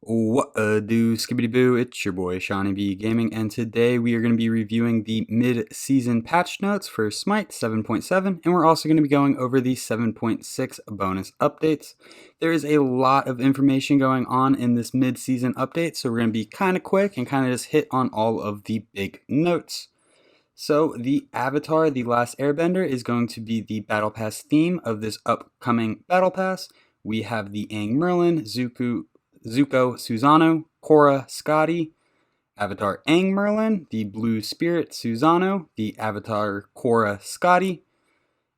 What do skibbity boo, it's your boy SeanyB Gaming, and today we are going to be reviewing the mid-season patch notes for Smite 7.7, and we're also going to be going over the 7.6 bonus updates. There is a lot of information going on in this mid-season update, so we're going to be kind of quick and kind of just hit on all of the big notes. So the Avatar, The Last Airbender, is going to be the Battle Pass theme of this upcoming Battle Pass. We have the Aang Merlin, Zuko, Susano, Korra, Skadi, Avatar Aang Merlin, the Blue Spirit Susano, the Avatar Korra Skadi,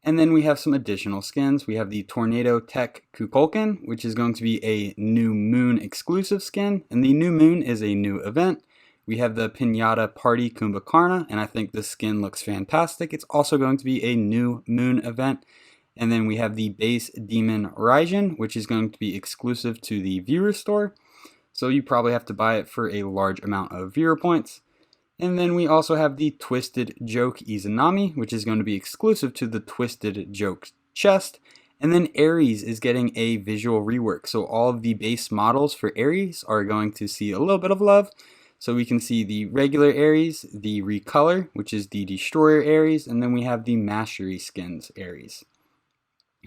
and then we have some additional skins. We have the Tornado Tech Kukulkan, which is going to be a New Moon exclusive skin, and the New Moon is a new event. We have the Pinata Party Kukulkan, and I think this skin looks fantastic. It's also going to be a New Moon event. And then we have the base Demon Raijin, which is going to be exclusive to the viewer store. So you probably have to buy it for a large amount of viewer points. And then we also have the Twisted Joke Izanami, which is going to be exclusive to the Twisted Joke chest. And then Ares is getting a visual rework. So all of the base models for Ares are going to see a little bit of love. So we can see the regular Ares, the Recolor, which is the Destroyer Ares, and then we have the Mastery Skins Ares.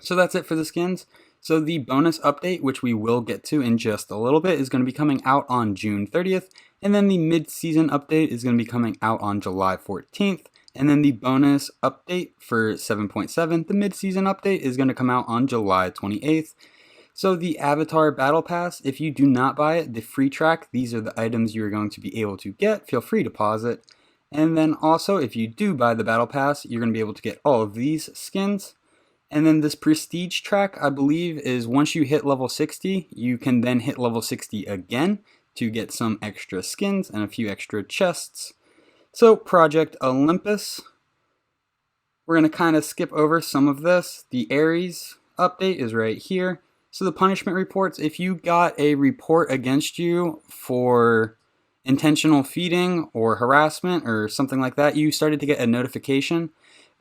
So that's it for the skins. So the bonus update, which we will get to in just a little bit, is going to be coming out on June 30th. And then the mid-season update is going to be coming out on July 14th. And then the bonus update for 7.7, the mid-season update, is going to come out on July 28th. So the Avatar Battle Pass, if you do not buy it, the free track, these are the items you are going to be able to get. Feel free to pause it. And then also, if you do buy the Battle Pass, you're going to be able to get all of these skins. And then this prestige track, I believe, is once you hit level 60, you can then hit level 60 again to get some extra skins and a few extra chests. So Project Olympus, we're going to kind of skip over some of this. The Ares update is right here. So the punishment reports, if you got a report against you for intentional feeding or harassment or something like that, you started to get a notification.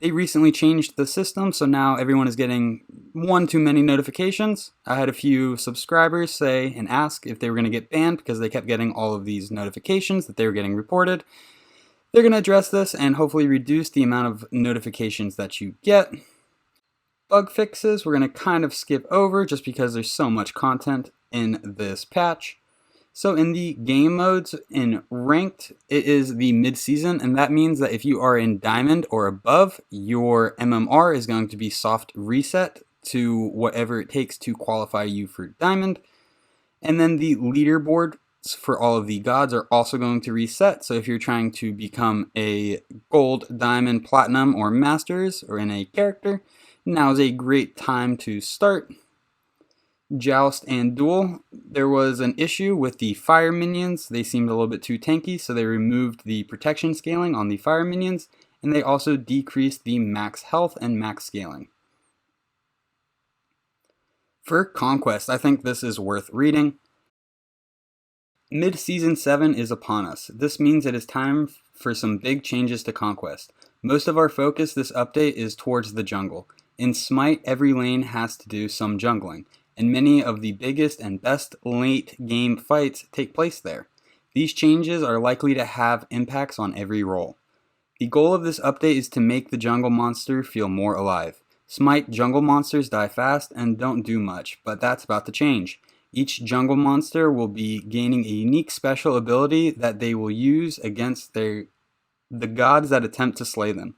They recently changed the system, so now everyone is getting one too many notifications. I had a few subscribers say and ask if they were going to get banned because they kept getting all of these notifications that they were getting reported. They're going to address this and hopefully reduce the amount of notifications that you get. Bug fixes, we're going to kind of skip over just because there's so much content in this patch. So in the game modes, in ranked, it is the mid-season, and that means that if you are in diamond or above, your MMR is going to be soft reset to whatever it takes to qualify you for diamond. And then the leaderboards for all of the gods are also going to reset. So if you're trying to become a gold, diamond, platinum, or masters, or in a character, now is a great time to start. Joust and Duel, there was an issue with the fire minions. They seemed a little bit too tanky, so they removed the protection scaling on the fire minions, and they also decreased the max health and max scaling. For Conquest, I think this is worth reading. Mid-Season 7 is upon us. This means it is time for some big changes to Conquest. Most of our focus this update is towards the jungle. In Smite, every lane has to do some jungling, and many of the biggest and best late game fights take place there. These changes are likely to have impacts on every role. The goal of this update is to make the jungle monster feel more alive. Smite jungle monsters die fast and don't do much, but that's about to change. Each jungle monster will be gaining a unique special ability that they will use against the gods that attempt to slay them.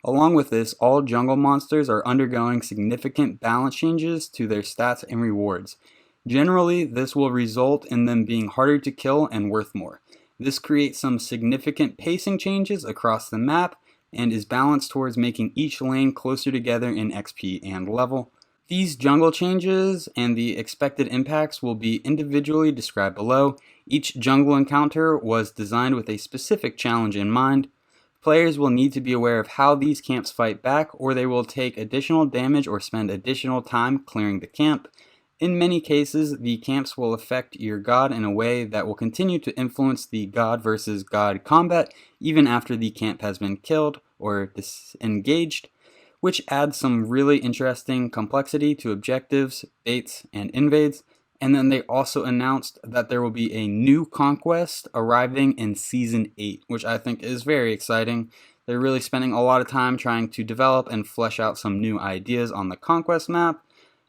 Along with this, all jungle monsters are undergoing significant balance changes to their stats and rewards. Generally, this will result in them being harder to kill and worth more. This creates some significant pacing changes across the map and is balanced towards making each lane closer together in XP and level. These jungle changes and the expected impacts will be individually described below. Each jungle encounter was designed with a specific challenge in mind. Players will need to be aware of how these camps fight back, or they will take additional damage or spend additional time clearing the camp. In many cases, the camps will affect your god in a way that will continue to influence the god versus god combat even after the camp has been killed or disengaged, which adds some really interesting complexity to objectives, baits, and invades. And then they also announced that there will be a new Conquest arriving in Season 8, which I think is very exciting. They're really spending a lot of time trying to develop and flesh out some new ideas on the Conquest map,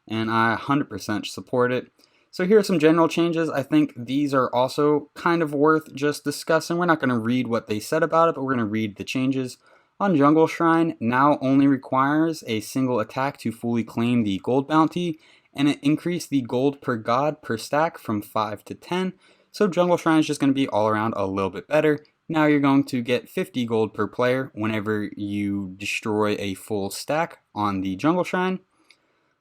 and I 100% support it. So here are some general changes. I think these are also kind of worth just discussing. We're not going to read what they said about it, but we're going to read the changes. On Jungle Shrine, now only requires a single attack to fully claim the gold bounty, and it increased the gold per god per stack from 5 to 10. So Jungle Shrine is just going to be all around a little bit better. Now you're going to get 50 gold per player whenever you destroy a full stack on the Jungle Shrine.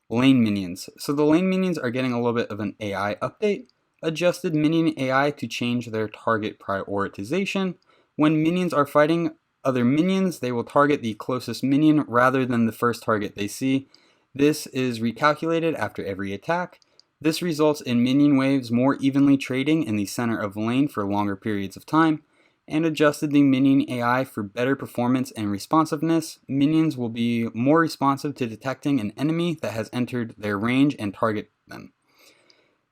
Lane minions. So the lane minions are getting a little bit of an AI update. Adjusted minion AI to change their target prioritization. When minions are fighting other minions, they will target the closest minion rather than the first target they see. This is recalculated after every attack. This results in minion waves more evenly trading in the center of the lane for longer periods of time, and adjusted the minion AI for better performance and responsiveness. Minions will be more responsive to detecting an enemy that has entered their range and target them.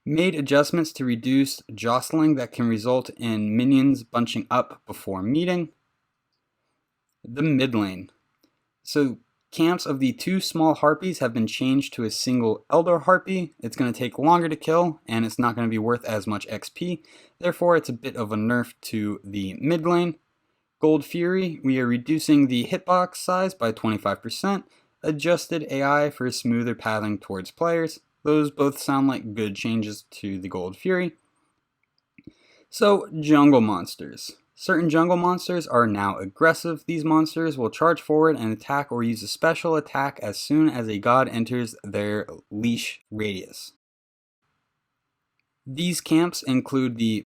Made adjustments to reduce jostling that can result in minions bunching up before meeting. The mid lane. So camps of the 2 small harpies have been changed to a single elder harpy. It's going to take longer to kill, and it's not going to be worth as much XP. Therefore, it's a bit of a nerf to the mid lane. Gold Fury, we are reducing the hitbox size by 25%. Adjusted AI for smoother pathing towards players. Those both sound like good changes to the Gold Fury. So, jungle monsters. Certain jungle monsters are now aggressive. These monsters will charge forward and attack or use a special attack as soon as a god enters their leash radius. These camps include the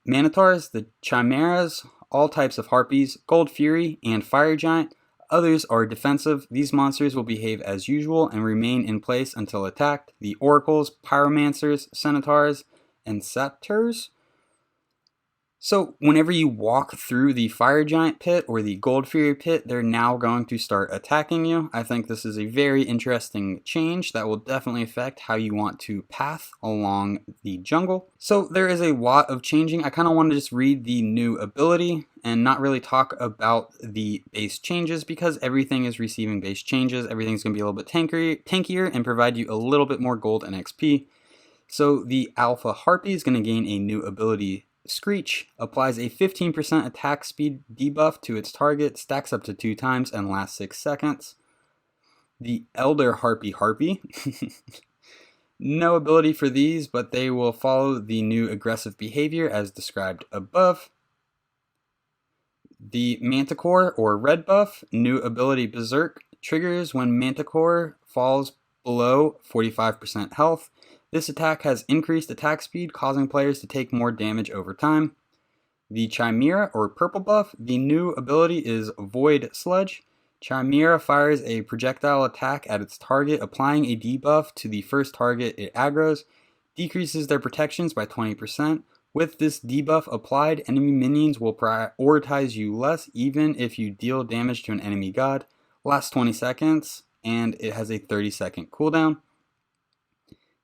Manitars, the Chimeras, all types of Harpies, Gold Fury, and Fire Giant. Others are defensive. These monsters will behave as usual and remain in place until attacked. The Oracles, Pyromancers, Centaurs, and Satyrs. So whenever you walk through the Fire Giant pit or the Gold Fury pit, they're now going to start attacking you. I think this is a very interesting change that will definitely affect how you want to path along the jungle. So there is a lot of changing. I kind of want to just read the new ability and not really talk about the base changes because everything is receiving base changes. Everything's going to be a little bit tankier and provide you a little bit more gold and XP. So the Alpha Harpy is going to gain a new ability. Screech applies a 15% attack speed debuff to its target, stacks up to 2 times, and lasts 6 seconds. The Elder Harpy. No ability for these, but they will follow the new aggressive behavior as described above. The Manticore or Red buff, new ability Berserk, triggers when Manticore falls below 45% health. This attack has increased attack speed, causing players to take more damage over time. The Chimera or Purple buff, the new ability is Void Sludge. Chimera fires a projectile attack at its target, applying a debuff to the first target it aggroes, decreases their protections by 20%. With this debuff applied, enemy minions will prioritize you less even if you deal damage to an enemy god. Lasts 20 seconds, and it has a 30-second cooldown.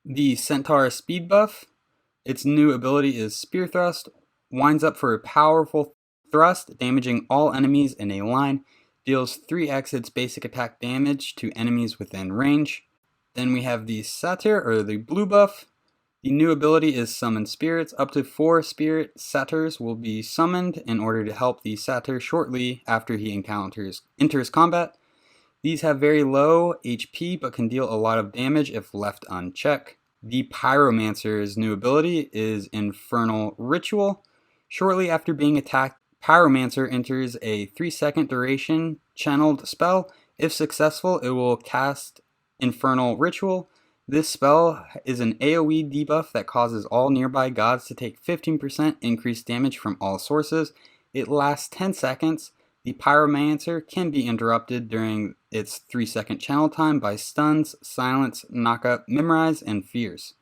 The Centaur speed buff, its new ability is Spear Thrust, winds up for a powerful thrust, damaging all enemies in a line, deals 3x its basic attack damage to enemies within range. Then we have the Satyr or the blue buff. The new ability is Summon Spirits. Up to 4 spirit satyrs will be summoned in order to help the satyr shortly after he enters combat. These have very low HP but can deal a lot of damage if left unchecked. The Pyromancer's new ability is Infernal Ritual. Shortly after being attacked, Pyromancer enters a 3-second duration channeled spell. If successful, it will cast Infernal Ritual. This spell is an AoE debuff that causes all nearby gods to take 15% increased damage from all sources. It lasts 10 seconds. The Pyromancer can be interrupted during its 3-second channel time by stuns, silence, knockup, memorize, and fears.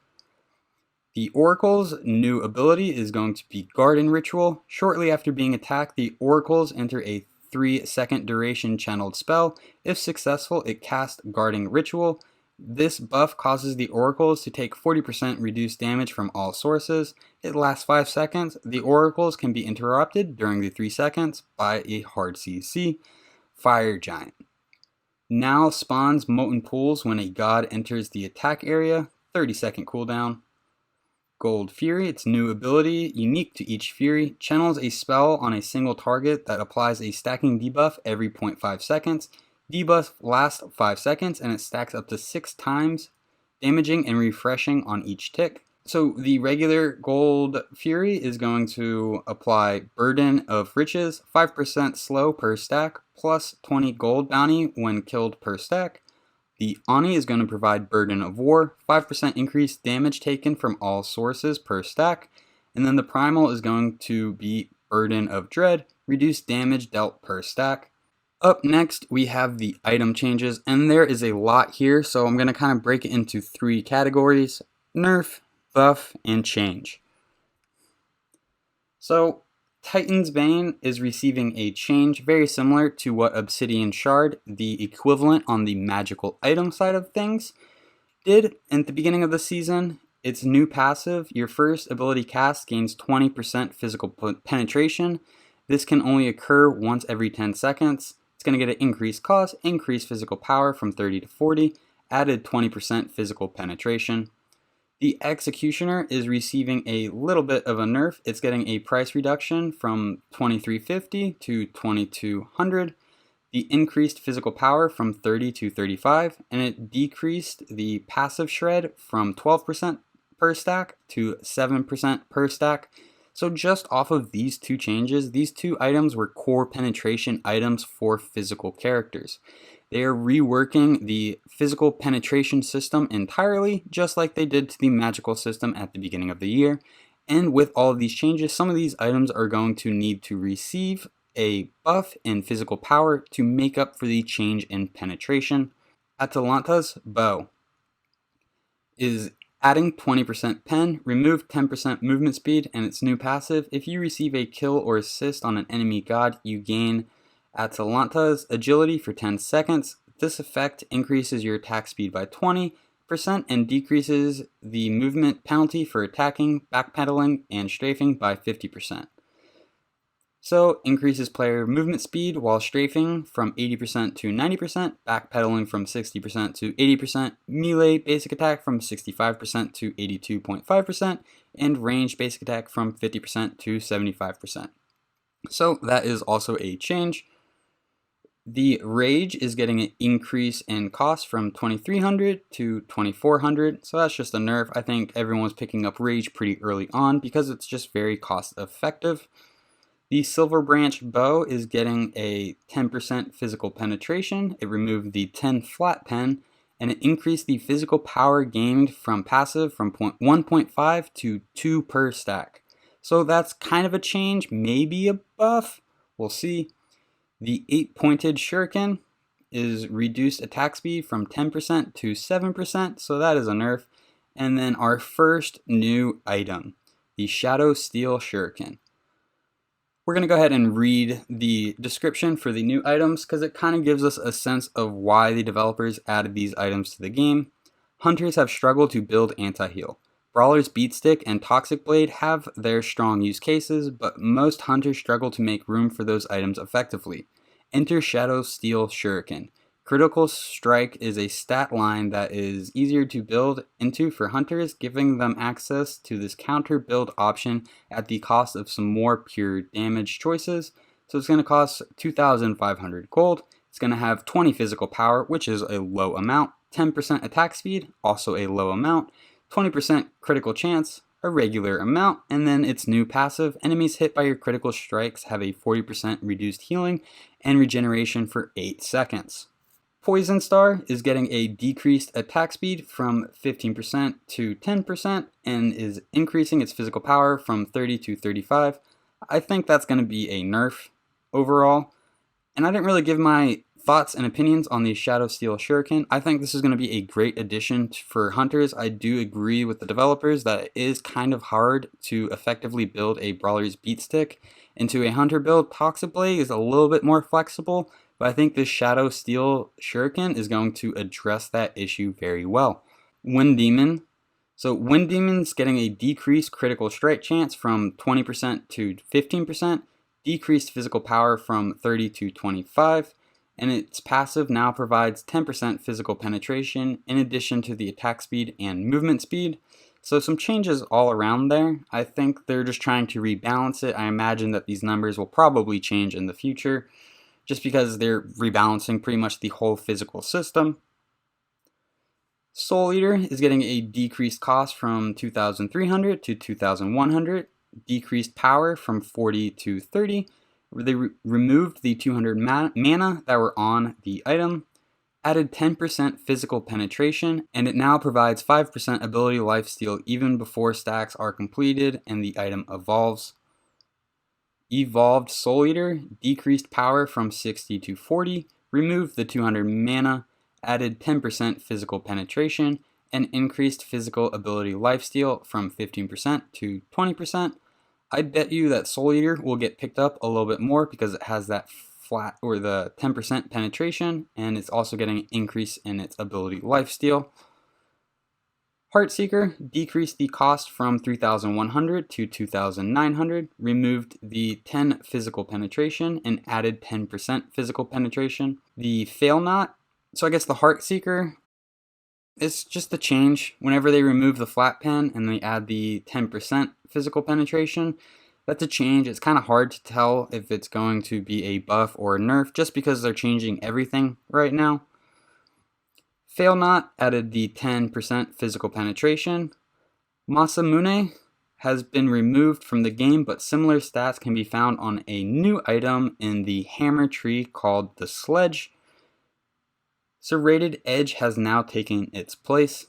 The Oracle's new ability is going to be Garden Ritual. Shortly after being attacked, the Oracles enter a 3-second duration channeled spell. If successful, it casts Guarding Ritual. This buff causes the oracles to take 40% reduced damage from all sources. It lasts 5 seconds. The oracles can be interrupted during the 3 seconds by a hard CC, Fire Giant. Now spawns molten pools when a god enters the attack area, 30-second cooldown. Gold Fury, its new ability, unique to each Fury, channels a spell on a single target that applies a stacking debuff every 0.5 seconds. Debuff lasts 5 seconds and it stacks up to 6 times, damaging and refreshing on each tick. So the regular Gold Fury is going to apply Burden of Riches, 5% slow per stack, plus 20 gold bounty when killed per stack. The Ani is going to provide Burden of War, 5% increased damage taken from all sources per stack. And then the Primal is going to be Burden of Dread, reduced damage dealt per stack. Up next, we have the item changes, and there is a lot here, so I'm going to kind of break it into 3 categories: nerf, buff, and change. So, Titan's Bane is receiving a change very similar to what Obsidian Shard, the equivalent on the magical item side of things, did at the beginning of the season. Its new passive, your first ability cast gains 20% physical penetration. This can only occur once every 10 seconds. It's going to get an increased cost, increased physical power from 30 to 40, added 20% physical penetration. The Executioner is receiving a little bit of a nerf. It's getting a price reduction from $23.50 to $2200. The increased physical power from 30 to 35, and it decreased the passive shred from 12% per stack to 7% per stack. So just off of these 2 changes, these 2 items were core penetration items for physical characters. They are reworking the physical penetration system entirely, just like they did to the magical system at the beginning of the year. And with all of these changes, some of these items are going to need to receive a buff in physical power to make up for the change in penetration. Atalanta's Bow is adding 20% pen, remove 10% movement speed, and its new passive. If you receive a kill or assist on an enemy god, you gain Atalanta's agility for 10 seconds. This effect increases your attack speed by 20% and decreases the movement penalty for attacking, backpedaling, and strafing by 50%. So, increases player movement speed while strafing from 80% to 90%, backpedaling from 60% to 80%, melee basic attack from 65% to 82.5%, and range basic attack from 50% to 75%. So, that is also a change. The Rage is getting an increase in cost from 2300 to 2400, so that's just a nerf. I think everyone's picking up Rage pretty early on because it's just very cost effective. The Silver Branch Bow is getting a 10% physical penetration. It removed the 10 flat pen, and it increased the physical power gained from passive from 1.5 to 2 per stack. So that's kind of a change, maybe a buff, we'll see. The 8-pointed Shuriken is reduced attack speed from 10% to 7%, so that is a nerf. And then our first new item, the Shadow Steel Shuriken. We're going to go ahead and read the description for the new items because it kind of gives us a sense of why the developers added these items to the game. Hunters have struggled to build anti-heal. Brawler's Beatstick and Toxic Blade have their strong use cases, but most hunters struggle to make room for those items effectively. Enter Shadow Steel Shuriken. Critical Strike is a stat line that is easier to build into for hunters, giving them access to this counter build option at the cost of some more pure damage choices. So it's going to cost 2,500 gold. It's going to have 20 physical power, which is a low amount, 10% attack speed, also a low amount, 20% critical chance, a regular amount, and then its new passive, enemies hit by your critical strikes have a 40% reduced healing and regeneration for 8 seconds. Poison Star is getting a decreased attack speed from 15% to 10% and is increasing its physical power from 30 to 35. I think that's going to be a nerf overall. And I didn't really give my thoughts and opinions on the Shadow Steel Shuriken. I think this is going to be a great addition for hunters. I do agree with the developers that it is kind of hard to effectively build a Brawler's Beatstick into a hunter build. Toxic Blade is a little bit more flexible, but I think this Shadow Steel Shuriken is going to address that issue very well. Wind Demon. So Wind Demon's getting a decreased critical strike chance from 20% to 15%, decreased physical power from 30 to 25, and its passive now provides 10% physical penetration in addition to the attack speed and movement speed. So some changes all around there. I think they're just trying to rebalance it. I imagine that these numbers will probably change in the future just because they're rebalancing pretty much the whole physical system. Soul Eater is getting a decreased cost from 2,300 to 2,100, decreased power from 40 to 30. They removed the 200 mana that were on the item, added 10% physical penetration, and it now provides 5% ability lifesteal even before stacks are completed and the item evolves. Evolved Soul Eater decreased power from 60 to 40, removed the 200 mana, added 10% physical penetration, and increased physical ability lifesteal from 15% to 20%. I bet you that Soul Eater will get picked up a little bit more because it has that flat or the 10% penetration, and it's also getting an increase in its ability lifesteal. Heartseeker decreased the cost from 3,100 to 2,900, removed the 10 physical penetration, and added 10% physical penetration. The Fail Not, so I guess the Heartseeker, it's just a change. Whenever they remove the flat pen and they add the 10% physical penetration, that's a change. It's kind of hard to tell if it's going to be a buff or a nerf just because they're changing everything right now. Fail Not added the 10% physical penetration. Masamune has been removed from the game, but similar stats can be found on a new item in the hammer tree called the Sledge. Serrated Edge has now taken its place.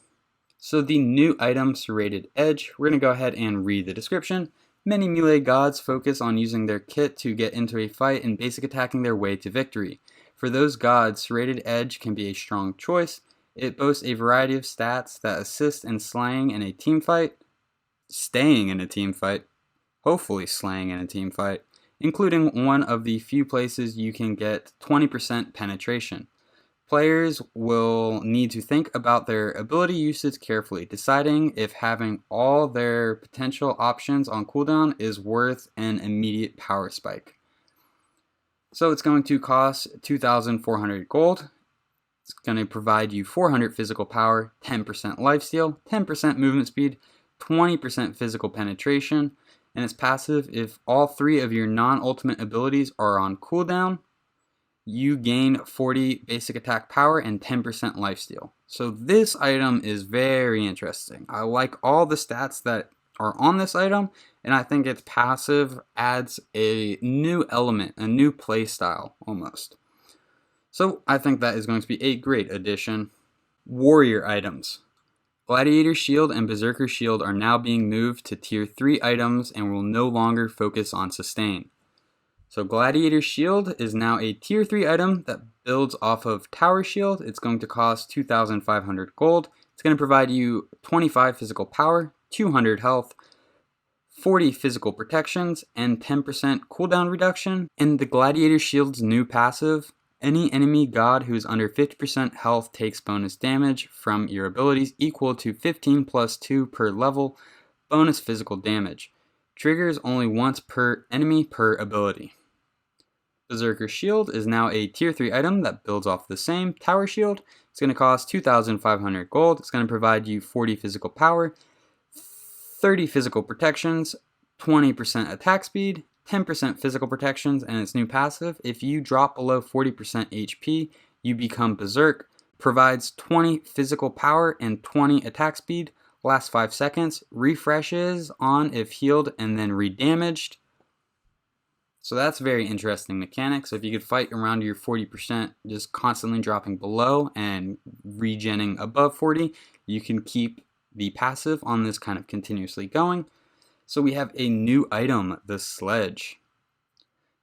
So the new item, Serrated Edge, we're going to go ahead and read the description. Many melee gods focus on using their kit to get into a fight and basic attacking their way to victory. For those gods, Serrated Edge can be a strong choice. It boasts a variety of stats that assist in slaying in a team fight, staying in a team fight, hopefully slaying in a team fight, including one of the few places you can get 20% penetration. Players will need to think about their ability usage carefully, deciding if having all their potential options on cooldown is worth an immediate power spike. So it's going to cost 2,400 gold. It's going to provide you 400 physical power, 10% lifesteal, 10% movement speed, 20% physical penetration, and it's passive. If all three of your non-ultimate abilities are on cooldown, you gain 40 basic attack power and 10% lifesteal. So this item is very interesting. I like all the stats that are on this item, and I think its passive adds a new element, a new play style almost. So I think that is going to be a great addition. Warrior items. Gladiator Shield and Berserker Shield are now being moved to tier 3 items and will no longer focus on sustain. So Gladiator Shield is now a tier 3 item that builds off of Tower Shield. It's going to cost 2,500 gold. It's going to provide you 25 physical power, 200 health, 40 physical protections, and 10% cooldown reduction. And the Gladiator Shield's new passive, any enemy god who is under 50% health takes bonus damage from your abilities equal to 15 plus 2 per level, bonus physical damage. Triggers only once per enemy per ability. Berserker Shield is now a tier 3 item that builds off the same Tower Shield. It's going to cost 2,500 gold. It's going to provide you 40 physical power, 30 physical protections, 20% attack speed, 10% physical protections, and its new passive, if you drop below 40% HP, you become Berserk. Provides 20 physical power and 20 attack speed, lasts 5 seconds, refreshes on if healed and then redamaged. So that's very interesting mechanic. So if you could fight around your 40%, just constantly dropping below and regenning above 40, you can keep the passive on this kind of continuously going. So we have a new item, the Sledge.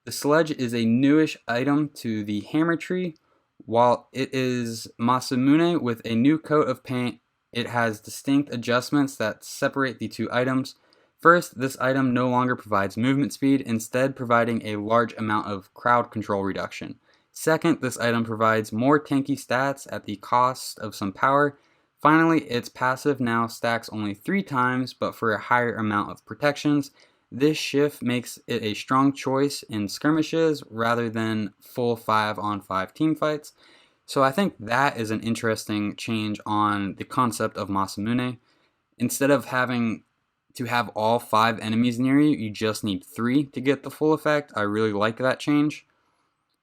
The Sledge is a newish item to the hammer tree. While it is Masamune with a new coat of paint, it has distinct adjustments that separate the two items. First, this item no longer provides movement speed, instead providing a large amount of crowd control reduction. Second, this item provides more tanky stats at the cost of some power. Finally, its passive now stacks only 3 times, but for a higher amount of protections. This shift makes it a strong choice in skirmishes rather than full 5-on-5 teamfights. So I think that is an interesting change on the concept of Masamune. Instead of having to have all 5 enemies near you, you just need 3 to get the full effect. I really like that change.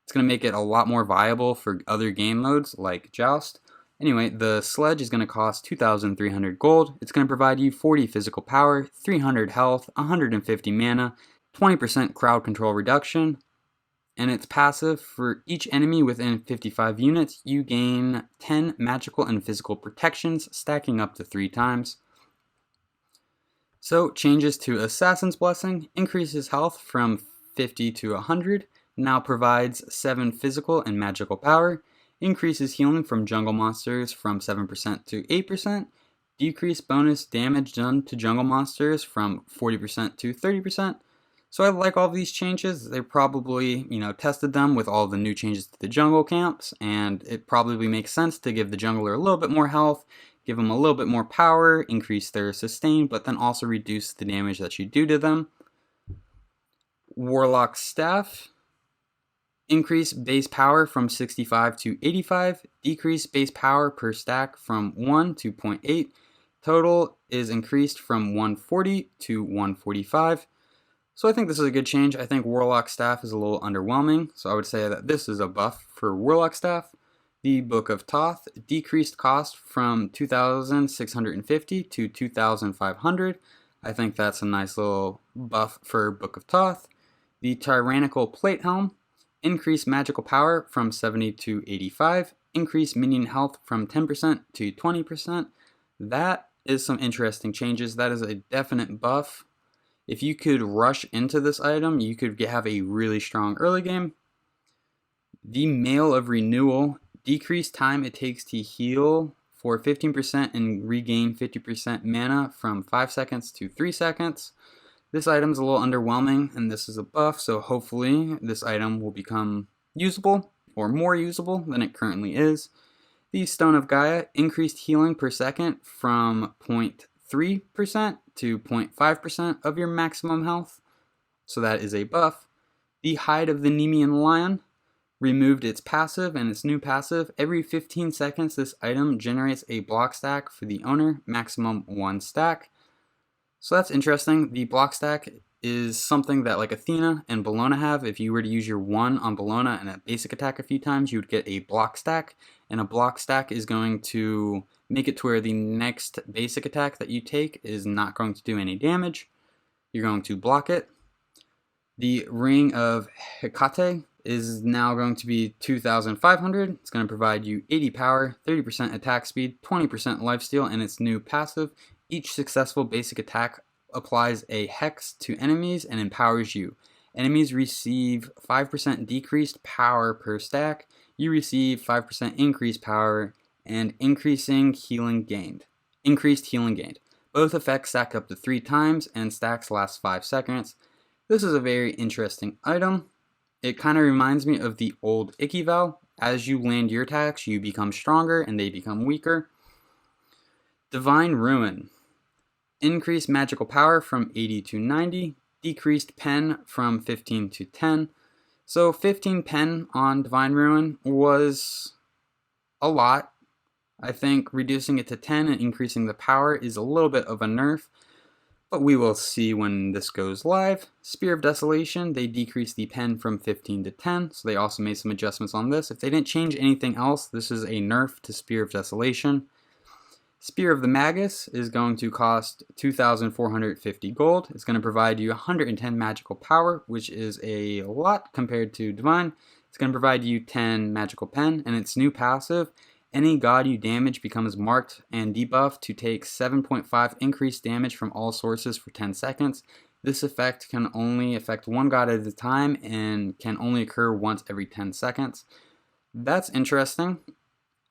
It's going to make it a lot more viable for other game modes like Joust. Anyway, the sledge is going to cost 2,300 gold. It's going to provide you 40 physical power, 300 health, 150 mana, 20% crowd control reduction, and it's passive. For each enemy within 55 units, you gain 10 magical and physical protections, stacking up to 3 times. So, changes to Assassin's Blessing, increases health from 50 to 100, now provides 7 physical and magical power, increases healing from jungle monsters from 7% to 8%, decrease bonus damage done to jungle monsters from 40% to 30%. So I like all these changes. They probably, tested them with all the new changes to the jungle camps, and it probably makes sense to give the jungler a little bit more health, give them a little bit more power, increase their sustain, but then also reduce the damage that you do to them. Warlock Staff. Increase base power from 65 to 85. Decrease base power per stack from 1 to 0.8. Total is increased from 140 to 145. So I think this is a good change. I think Warlock Staff is a little underwhelming, so I would say that this is a buff for Warlock Staff. The Book of Thoth, decreased cost from 2,650 to 2,500. I think that's a nice little buff for Book of Thoth. The Tyrannical Plate Helm, increase magical power from 70 to 85, increase minion health from 10% to 20%. That is some interesting changes. That is a definite buff. If you could rush into this item, you could have a really strong early game. The Mail of Renewal, decreased time it takes to heal for 15% and regain 50% mana from 5 seconds to 3 seconds. This item is a little underwhelming, and this is a buff, so hopefully this item will become usable, or more usable than it currently is. The Stone of Gaia, increased healing per second from 0.3% to 0.5% of your maximum health, so that is a buff. The Hide of the Nemean Lion, removed its passive, and its new passive, every 15 seconds this item generates a block stack for the owner, maximum 1 stack. So that's interesting. The block stack is something that like Athena and Bellona have. If you were to use your 1 on Bellona and a basic attack a few times, you would get a block stack. And a block stack is going to make it to where the next basic attack that you take is not going to do any damage. You're going to block it. The Ring of Hecate is now going to be 2,500. It's going to provide you 80 power, 30% attack speed, 20% lifesteal, and its new passive. Each successful basic attack applies a hex to enemies and empowers you. Enemies receive 5% decreased power per stack. You receive 5% increased power and increased healing gained. Both effects stack up to 3 times and stacks last 5 seconds. This is a very interesting item. It kind of reminds me of the old Ikival. As you land your attacks, you become stronger and they become weaker. Divine Ruin. Increased magical power from 80 to 90. Decreased pen from 15 to 10. So 15 pen on Divine Ruin was a lot. I think reducing it to 10 and increasing the power is a little bit of a nerf, but we will see when this goes live. Spear of Desolation, they decreased the pen from 15 to 10, so they also made some adjustments on this. If they didn't change anything else, this is a nerf to Spear of Desolation. Spear of the Magus is going to cost 2,450 gold. It's going to provide you 110 magical power, which is a lot compared to Divine. It's going to provide you 10 magical pen, and its new passive, any god you damage becomes marked and debuffed to take 7.5 increased damage from all sources for 10 seconds. This effect can only affect one god at a time and can only occur once every 10 seconds. That's interesting.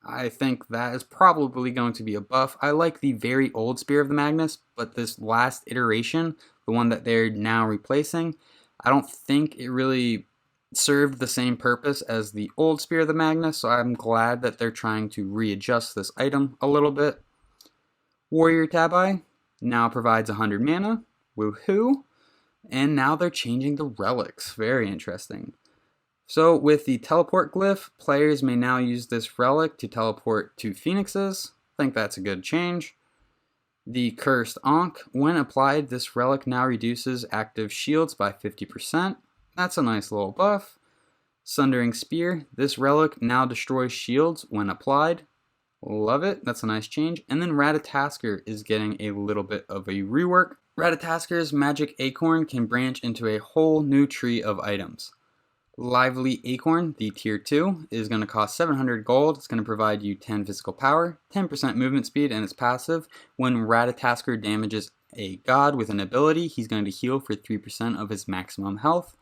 I think that is probably going to be a buff. I like the very old Spear of the Magus, but this last iteration, the one that they're now replacing, I don't think it really served the same purpose as the old Spear of the Magnus, so I'm glad that they're trying to readjust this item a little bit. Warrior Tabi now provides 100 mana. Woohoo! And now they're changing the relics. Very interesting. So with the teleport glyph, players may now use this relic to teleport to phoenixes. I think that's a good change. The Cursed Ankh, when applied, this relic now reduces active shields by 50%. That's a nice little buff. Sundering Spear, this relic now destroys shields when applied. Love it, that's a nice change. And then Ratatoskr is getting a little bit of a rework. Ratataskr's Magic Acorn can branch into a whole new tree of items. Lively Acorn, the tier 2, is going to cost 700 gold. It's going to provide you 10 physical power, 10% movement speed, and it's passive. When Ratatoskr damages a god with an ability, he's going to heal for 3% of his maximum health.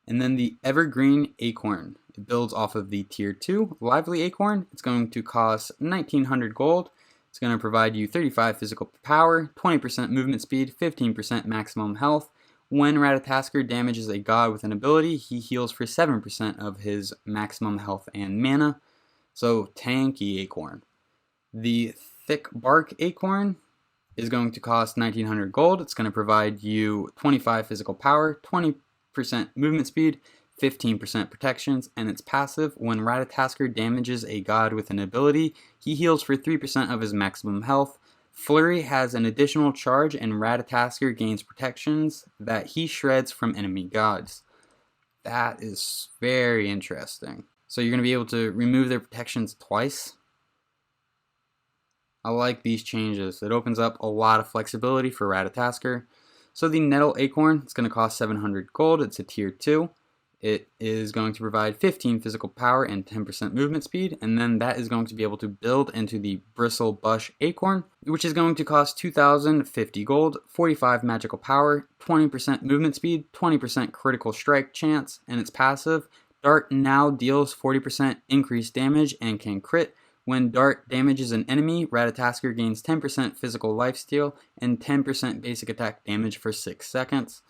And then the Evergreen Acorn, it builds off of the tier 2 Lively Acorn. It's going to cost 1900 gold. It's going to provide you 35 physical power, 20% movement speed, 15% maximum health. When Ratatoskr damages a god with an ability, he heals for 7% of his maximum health and mana. So, tanky Acorn. The Thick Bark Acorn is going to cost 1900 gold. It's going to provide you 25 physical power, 20% movement speed, 15% protections, and it's passive. When Ratatoskr damages a god with an ability, he heals for 3% of his maximum health. Flurry has an additional charge, and Ratatoskr gains protections that he shreds from enemy gods. That is very interesting. So you're going to be able to remove their protections twice. I like these changes. It opens up a lot of flexibility for Ratatoskr. So the Nettle Acorn, it's going to cost 700 gold. It's a tier 2. It is going to provide 15 physical power and 10% movement speed, and then that is going to be able to build into the Bristle Bush Acorn, which is going to cost 2050 gold, 45 magical power, 20% movement speed, 20% critical strike chance, and it's passive. Dart now deals 40% increased damage and can crit. When Dart damages an enemy, Ratatoskr gains 10% physical lifesteal and 10% basic attack damage for 6 seconds.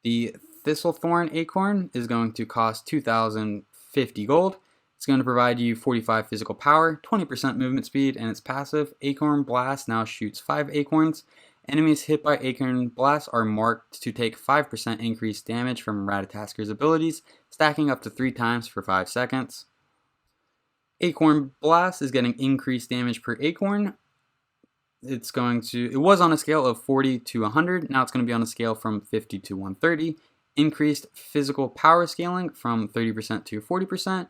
The Thistlethorn Acorn is going to cost 2050 gold. It's going to provide you 45 physical power, 20% movement speed, and it's passive. Acorn Blast now shoots 5 acorns. Enemies hit by Acorn Blast are marked to take 5% increased damage from Ratataskr's abilities, stacking up to 3 times for 5 seconds. Acorn Blast is getting increased damage per acorn. It was on a scale of 40 to 100, now it's going to be on a scale from 50 to 130. Increased physical power scaling from 30% to 40%.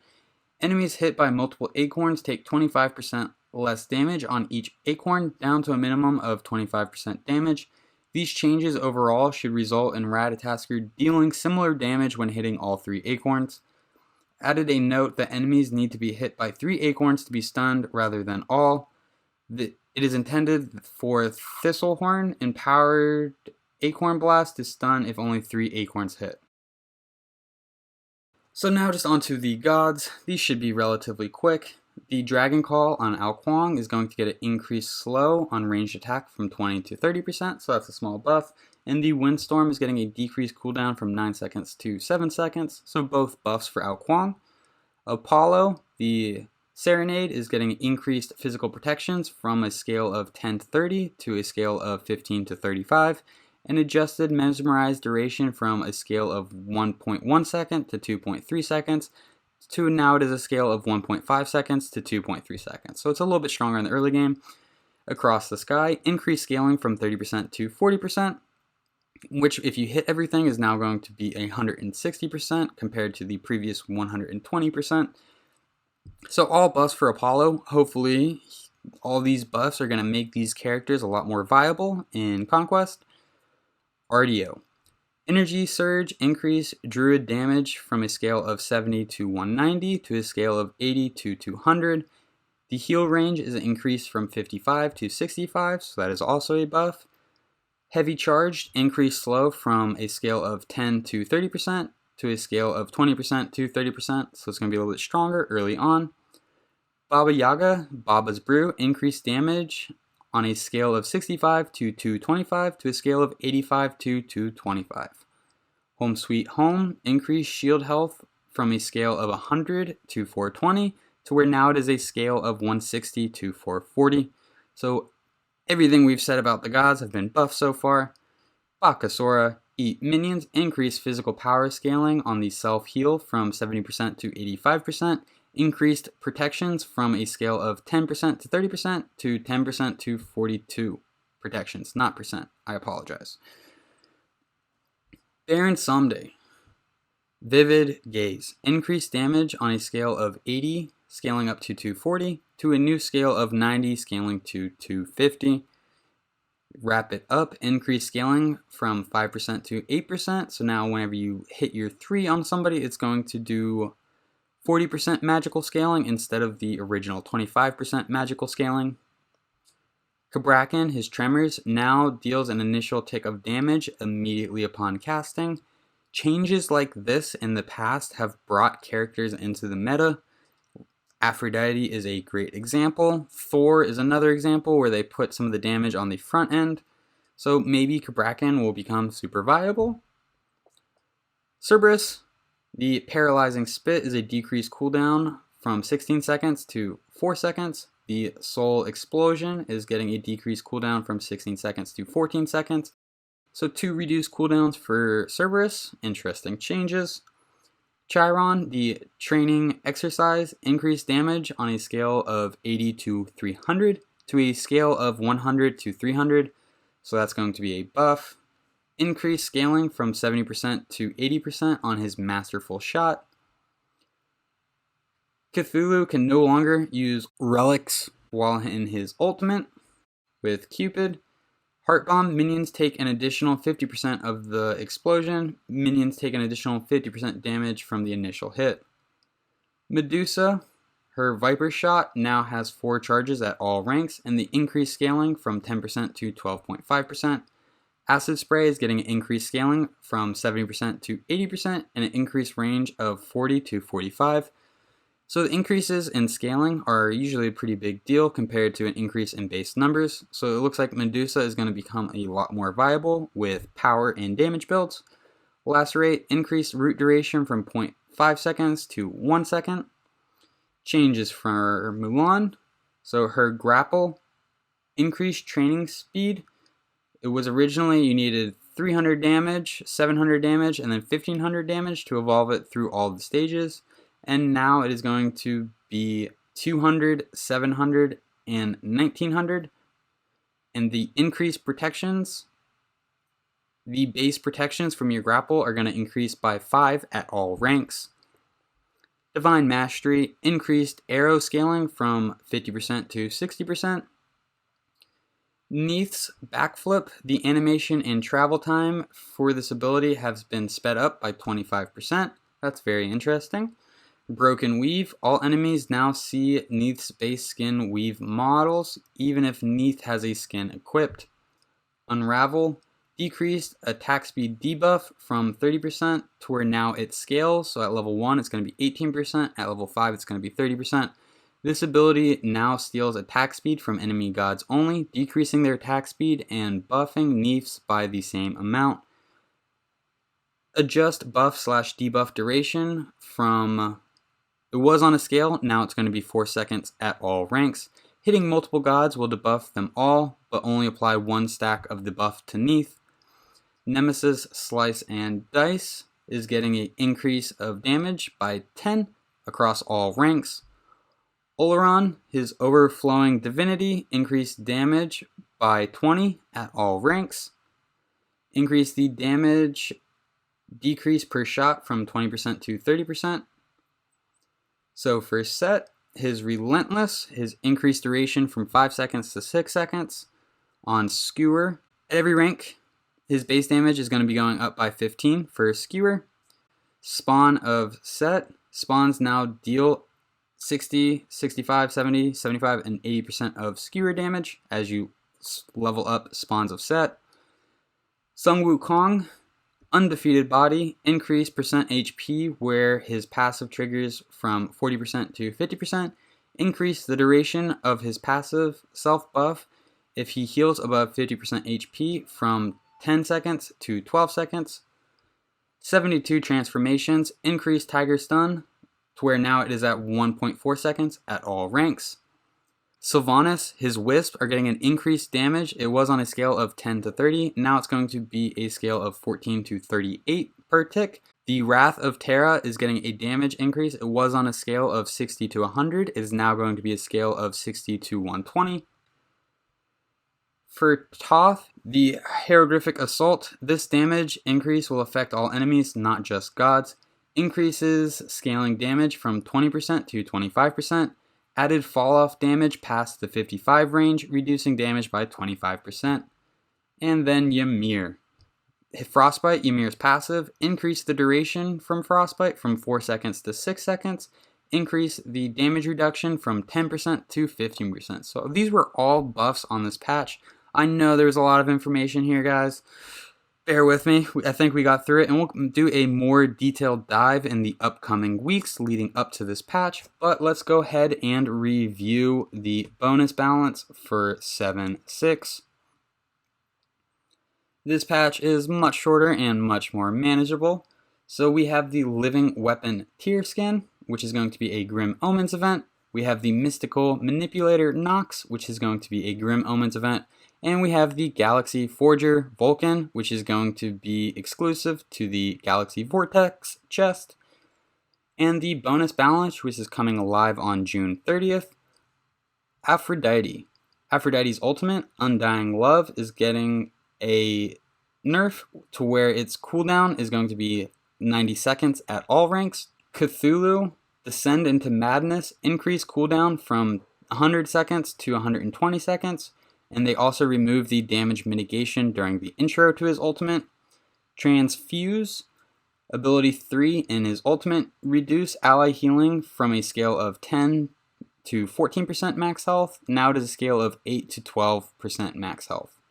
Enemies hit by multiple acorns take 25% less damage on each acorn, down to a minimum of 25% damage. These changes overall should result in Ratatoskr dealing similar damage when hitting all 3 acorns. Added a note that enemies need to be hit by 3 acorns to be stunned rather than all. It is intended for Thistlehorn empowered Acorn Blast to stun if only 3 acorns hit. So now just onto the gods. These should be relatively quick. The Dragon Call on Ao Kuang is going to get an increased slow on ranged attack from 20 to 30%, so that's a small buff. And the Windstorm is getting a decreased cooldown from 9 seconds to 7 seconds, so both buffs for Ao Kuang. Apollo, the Serenade, is getting increased physical protections from a scale of 10 to 30 to a scale of 15 to 35. An adjusted mesmerized duration from a scale of 1.1 second to 2.3 seconds to now it is a scale of 1.5 seconds to 2.3 seconds. So it's a little bit stronger in the early game. Across the Sky, increased scaling from 30% to 40%, which if you hit everything is now going to be 160% compared to the previous 120%. So all buffs for Apollo. Hopefully all these buffs are going to make these characters a lot more viable in Conquest. RDO. Energy Surge increase Druid damage from a scale of 70 to 190 to a scale of 80 to 200. The heal range is increased from 55 to 65, so that is also a buff. Heavy Charged increased slow from a scale of 10 to 30% to a scale of 20% to 30%, so it's going to be a little bit stronger early on. Baba Yaga, Baba's Brew, increased damage on a scale of 65 to 225 to a scale of 85 to 225. Home Sweet Home increased shield health from a scale of 100 to 420 to where now it is a scale of 160 to 440. So everything we've said about the gods have been buffed so far. Bakasura, Eat Minions increased physical power scaling on the self-heal from 70% to 85%, increased protections from a scale of 10% to 30% to 10% to 42 protections, not percent, I apologize. Baron Someday, Vivid Gaze, increased damage on a scale of 80, scaling up to 240, to a new scale of 90, scaling to 250. Wrap It Up, increased scaling from 5% to 8%, so now whenever you hit your 3 on somebody, it's going to do 40% magical scaling instead of the original 25% magical scaling. Kukulkan, his Tremors, now deals an initial tick of damage immediately upon casting. Changes like this in the past have brought characters into the meta. Aphrodite is a great example. Thor is another example where they put some of the damage on the front end. So maybe Kukulkan will become super viable. Cerberus, the Paralyzing Spit is a decreased cooldown from 16 seconds to 4 seconds. The Soul Explosion is getting a decreased cooldown from 16 seconds to 14 seconds. So 2 reduced cooldowns for Cerberus. Interesting changes. Chiron, the Training Exercise, increased damage on a scale of 80 to 300 to a scale of 100 to 300. So that's going to be a buff. Increased scaling from 70% to 80% on his Masterful Shot. Cthulhu can no longer use relics while in his ultimate with Cupid. Heart Bomb, minions take an additional 50% of the explosion. Minions take an additional 50% damage from the initial hit. Medusa, her Viper Shot now has 4 charges at all ranks, and the increased scaling from 10% to 12.5%. Acid Spray is getting an increased scaling from 70% to 80% and an increased range of 40 to 45. So the increases in scaling are usually a pretty big deal compared to an increase in base numbers. So it looks like Medusa is going to become a lot more viable with power and damage builds. Lacerate, increased root duration from 0.5 seconds to 1 second. Changes for Mulan. So her Grapple, increased training speed. It was originally you needed 300 damage, 700 damage, and then 1500 damage to evolve it through all the stages. And now it is going to be 200, 700, and 1900. And the increased protections, the base protections from your grapple are going to increase by 5 at all ranks. Divine Mastery, increased arrow scaling from 50% to 60%. Neith's Backflip, the animation and travel time for this ability has been sped up by 25%. That's very interesting. Broken Weave, all enemies now see Neith's base skin weave models, even if Neith has a skin equipped. Unravel, decreased attack speed debuff from 30% to where now it scales, so at level 1 it's going to be 18%, at level 5 it's going to be 30%. This ability now steals attack speed from enemy gods only, decreasing their attack speed and buffing Neith's by the same amount. Adjust buff/debuff duration from... It was on a scale, now it's going to be 4 seconds at all ranks. Hitting multiple gods will debuff them all, but only apply 1 stack of debuff to Neith. Nemesis Slice and Dice is getting an increase of damage by 10 across all ranks. Oleron, his Overflowing Divinity, increased damage by 20 at all ranks. Increase the damage decrease per shot from 20% to 30%. So for Set, his Relentless, his increased duration from 5 seconds to 6 seconds. On Skewer, at every rank, his base damage is going to be going up by 15 for Skewer. Spawn of Set, spawns now deal 60, 65, 70, 75, and 80% of Skewer damage as you level up Spawns of Set. Sung Wukong, Undefeated Body, increased percent HP where his passive triggers from 40% to 50%. Increase the duration of his passive self buff if he heals above 50% HP from 10 seconds to 12 seconds. 72 transformations increased Tiger Stun to where now it is at 1.4 seconds at all ranks. Sylvanas, his wisps are getting an increased damage. It was on a scale of 10 to 30. Now it's going to be a scale of 14 to 38 per tick. The Wrath of Terra is getting a damage increase. It was on a scale of 60 to 100. It is now going to be a scale of 60 to 120. For Toth, the Hieroglyphic Assault, this damage increase will affect all enemies, not just gods. Increases scaling damage from 20% to 25%. Added fall-off damage past the 55 range, reducing damage by 25%. And then Ymir. Frostbite, Ymir's passive, increase the duration from Frostbite from 4 seconds to 6 seconds. Increase the damage reduction from 10% to 15%. So these were all buffs on this patch. I know there's a lot of information here, guys. Bear with me. I think we got through it, and we'll do a more detailed dive in the upcoming weeks leading up to this patch. But let's go ahead and review the bonus balance for 7.6. This patch is much shorter and much more manageable. So we have the Living Weapon tier skin, which is going to be a Grim Omens event. We have the Mystical Manipulator Nox, which is going to be a Grim Omens event. And we have the Galaxy Forger Vulcan, which is going to be exclusive to the Galaxy Vortex chest. And the bonus balance, which is coming live on June 30th. Aphrodite. Aphrodite's ultimate, Undying Love, is getting a nerf to where its cooldown is going to be 90 seconds at all ranks. Cthulhu, Descend into Madness, increase cooldown from 100 seconds to 120 seconds. And they also remove the damage mitigation during the intro to his ultimate. Transfuse, ability 3 in his ultimate, reduce ally healing from a scale of 10 to 14% max health. Now it is a scale of 8 to 12% max health.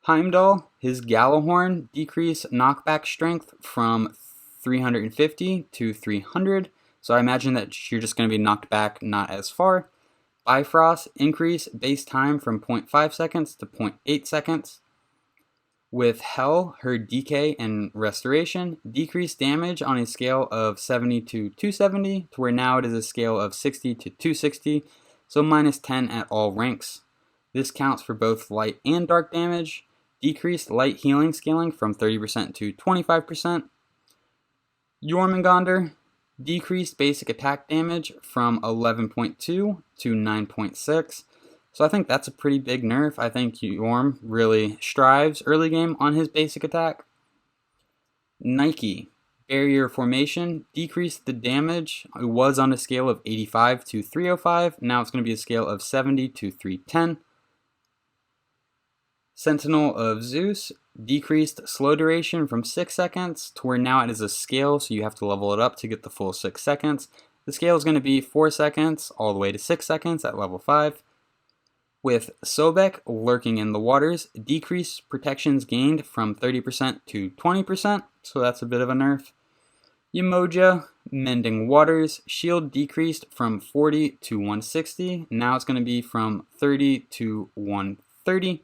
Heimdall, his Gallahorn, decrease knockback strength from 350 to 300. So I imagine that you're just going to be knocked back not as far. Bifrost, increase base time from 0.5 seconds to 0.8 seconds. With Hell, her decay and restoration, decrease damage on a scale of 70 to 270, to where now it is a scale of 60 to 260, so minus 10 at all ranks. This counts for both light and dark damage. Decreased light healing scaling from 30% to 25%. Jormungandr, decreased basic attack damage from 11.2 to 9.6. So I think that's a pretty big nerf. I think Yorm really strives early game on his basic attack. Nike, barrier formation, decreased the damage. It was on a scale of 85 to 305. Now it's going to be a scale of 70 to 310. Sentinel of Zeus, decreased slow duration from 6 seconds to where now it is a scale, so you have to level it up to get the full 6 seconds. The scale is going to be 4 seconds all the way to 6 seconds at level 5. With Sobek, Lurking in the Waters, decreased protections gained from 30% to 20%, so that's a bit of a nerf. Umoja, Mending Waters, shield decreased from 40 to 160, now it's going to be from 30 to 130.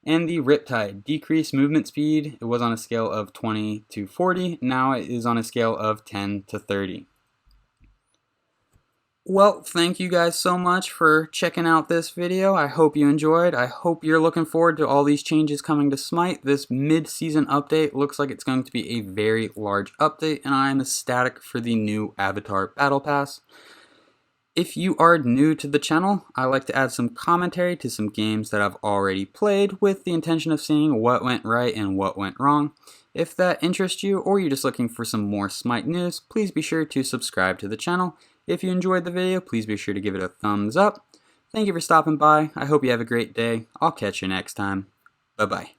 And the Riptide, decreased movement speed. It was on a scale of 20 to 40. Now it is on a scale of 10 to 30. Well, thank you guys so much for checking out this video. I hope you enjoyed. I hope you're looking forward to all these changes coming to Smite. This mid-season update looks like it's going to be a very large update, and I am ecstatic for the new Avatar Battle Pass. If you are new to the channel, I like to add some commentary to some games that I've already played with the intention of seeing what went right and what went wrong. If that interests you, or you're just looking for some more Smite news, please be sure to subscribe to the channel. If you enjoyed the video, please be sure to give it a thumbs up. Thank you for stopping by. I hope you have a great day. I'll catch you next time. Bye-bye.